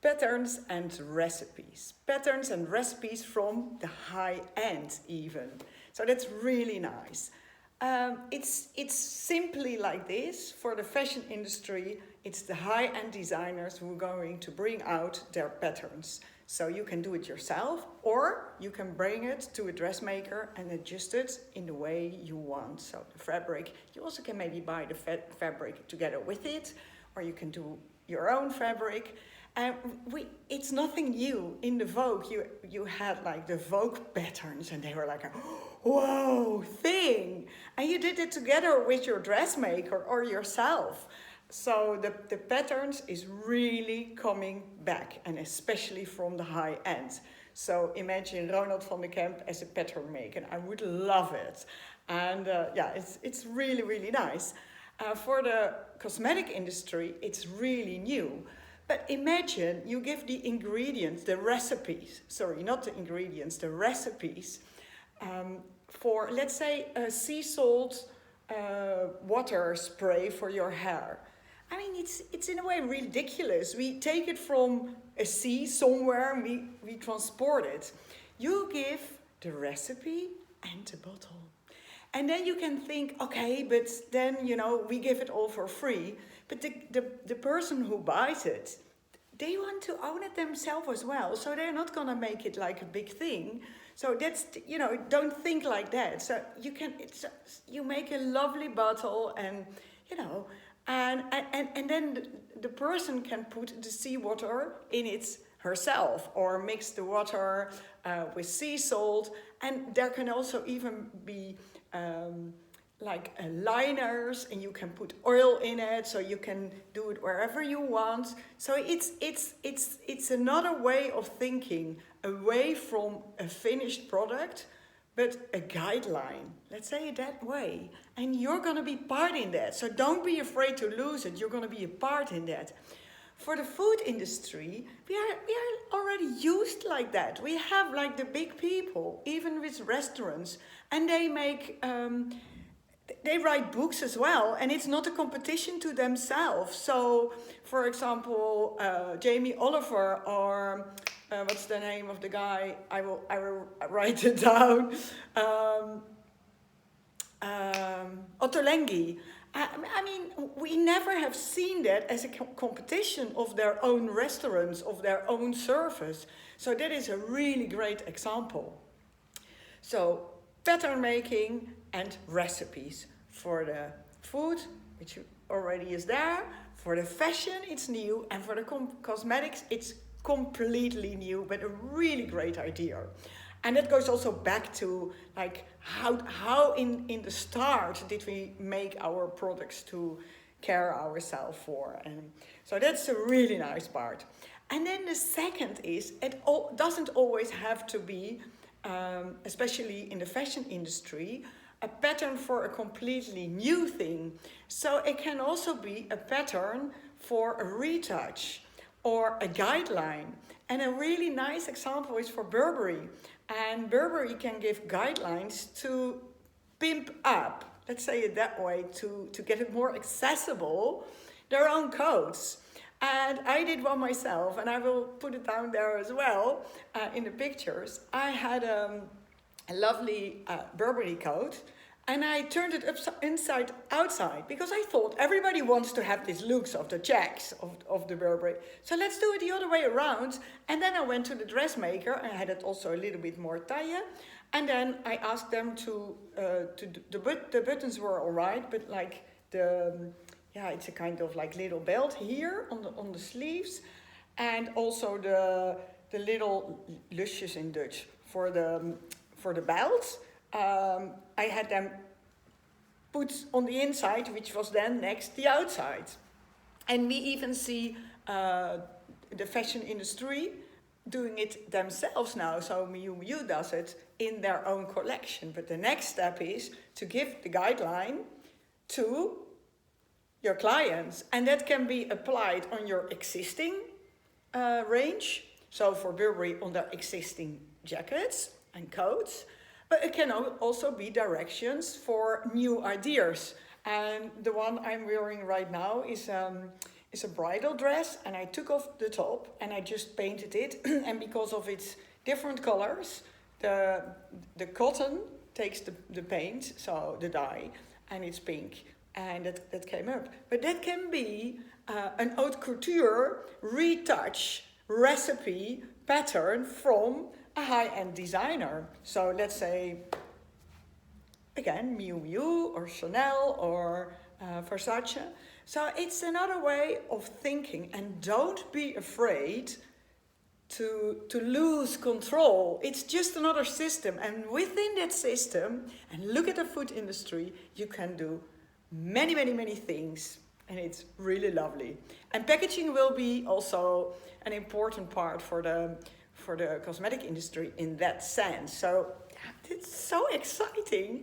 patterns and recipes. Patterns and recipes from the high end even. So that's really nice. It's simply like this. For the fashion industry, it's the high-end designers who are going to bring out their patterns. So you can do it yourself, or you can bring it to a dressmaker and adjust it in the way you want. So the fabric, you also can maybe buy the fabric together with it, or you can do your own fabric. And it's nothing new. In the Vogue, you had like the Vogue patterns, and they were like a whoa thing. And you did it together with your dressmaker or yourself. So the patterns is really coming back, and especially from the high end. So imagine Ronald van de Kemp as a pattern maker. I would love it. And it's really, really nice. For the cosmetic industry, it's really new. But imagine you give the ingredients, the recipes, sorry, not the ingredients, the recipes, for, let's say, a sea salt water spray for your hair. I mean, it's in a way ridiculous. We take it from a sea somewhere and we transport it. You give the recipe and the bottle. And then you can think, okay, but then, we give it all for free. But the person who buys it, they want to own it themselves as well. So they're not going to make it like a big thing. So that's, don't think like that. So you make a lovely bottle and, and then the person can put the seawater in it herself, or mix the water with sea salt. And there can also even be like liners, and you can put oil in it, so you can do it wherever you want. So it's another way of thinking, away from a finished product, but a guideline. Let's say it that way. And you're going to be part in that. So don't be afraid to lose it. You're going to be a part in that. For the food industry, we are already used like that. We have like the big people, even with restaurants, and they make, they write books as well, and it's not a competition to themselves. So, for example, Jamie Oliver, or what's the name of the guy? I will write it down. Ottolenghi. I mean, we never have seen that as a competition of their own restaurants, of their own service. So that is a really great example. So pattern making and recipes for the food, which already is there. For the fashion, it's new. And for the cosmetics, it's completely new, but a really great idea. And that goes also back to like how in the start did we make our products to care ourselves for. And so that's a really nice part. And then the second is, it doesn't always have to be, especially in the fashion industry, a pattern for a completely new thing. So it can also be a pattern for a retouch or a guideline. And a really nice example is for Burberry. And Burberry can give guidelines to pimp up, let's say it that way, to get it more accessible, their own coats. And I did one myself, and I will put it down there as well in the pictures. I had a lovely Burberry coat, and I turned it inside outside, because I thought everybody wants to have these looks of the checks of the Burberry. So let's do it the other way around. And then I went to the dressmaker, and I had it also a little bit more taille. And then I asked them the buttons were all right, but like it's a kind of like little belt here on the sleeves, and also the little lusjes in Dutch for the belt. I had them put on the inside, which was then next the outside. And we even see the fashion industry doing it themselves now. So Miu Miu does it in their own collection. But the next step is to give the guideline to your clients. And that can be applied on your existing range. So for Burberry, on their existing jackets and coats. But it can also be directions for new ideas. And the one I'm wearing right now is is a bridal dress, and I took off the top and I just painted it. And because of its different colors, the cotton takes the paint, so the dye, and it's pink, and that came up. But that can be an haute couture retouch recipe pattern from a high-end designer. So let's say, again, Miu Miu or Chanel or Versace. So it's another way of thinking, and don't be afraid to lose control. It's just another system, and within that system, and look at the food industry, you can do many, many, many things, and it's really lovely. And packaging will be also an important part for the cosmetic industry in that sense. So it's so exciting.